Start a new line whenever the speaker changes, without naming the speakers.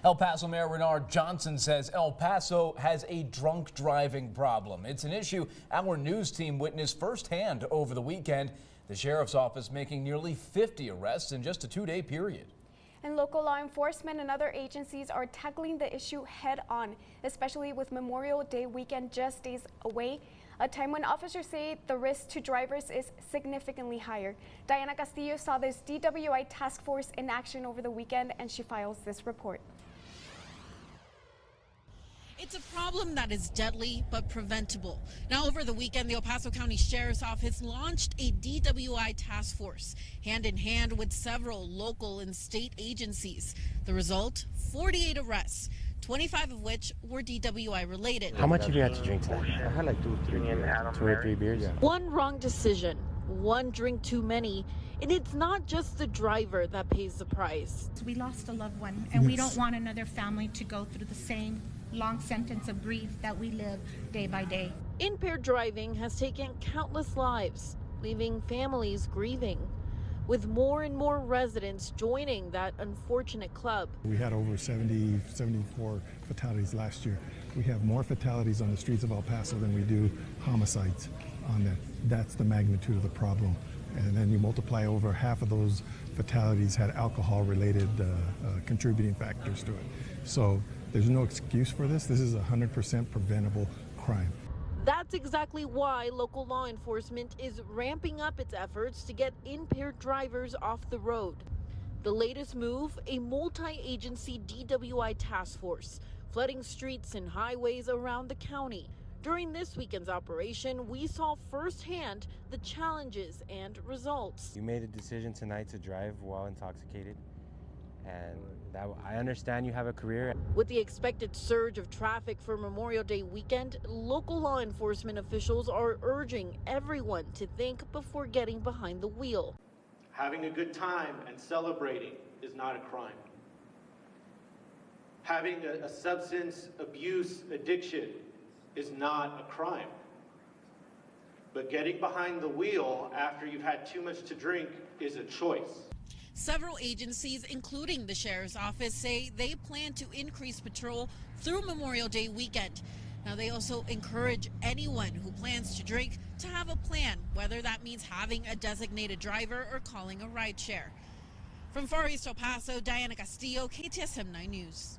El Paso Mayor Renard Johnson says El Paso has a drunk driving problem. It's an issue our news team witnessed firsthand over the weekend. The sheriff's office making nearly 50 arrests in just a 2-day period.
And local law enforcement and other agencies are tackling the issue head on, especially with Memorial Day weekend just days away, a time when officers say the risk to drivers is significantly higher. Diana Castillo saw this DWI task force in action over the weekend, and she files this report.
It's a problem that is deadly but preventable. Now, over the weekend, the El Paso County Sheriff's Office launched a DWI task force, hand in hand with several local and state agencies. The result, 48 arrests, 25 of which were DWI related.
How much have you had to drink today? I had like 2 or 3 beers. Yeah.
One wrong decision, one drink too many, and it's not just the driver that pays the price.
We lost a loved one, and we don't want another family to go through the same long sentence of grief that we live day by day.
Impaired driving has taken countless lives, leaving families grieving, with more and more residents joining that unfortunate club.
We had over 74 fatalities last year. We have more fatalities on the streets of El Paso than we do homicides on that. That's the magnitude of the problem. And then you multiply over half of those fatalities had alcohol-related contributing factors to it. So there's no excuse for this. This is a 100% preventable crime.
That's exactly why local law enforcement is ramping up its efforts to get impaired drivers off the road. The latest move, a multi-agency DWI task force, flooding streets and highways around the county. During this weekend's operation, we saw firsthand the challenges and results.
You made a decision tonight to drive while intoxicated, and I understand you have a career.
With the expected surge of traffic for Memorial Day weekend, local law enforcement officials are urging everyone to think before getting behind the wheel.
Having a good time and celebrating is not a crime. Having a substance abuse addiction is not a crime. But getting behind the wheel after you've had too much to drink is a choice.
Several agencies, including the Sheriff's Office, say they plan to increase patrol through Memorial Day weekend. Now, they also encourage anyone who plans to drink to have a plan, whether that means having a designated driver or calling a rideshare. From Far East El Paso, Diana Castillo, KTSM 9 News.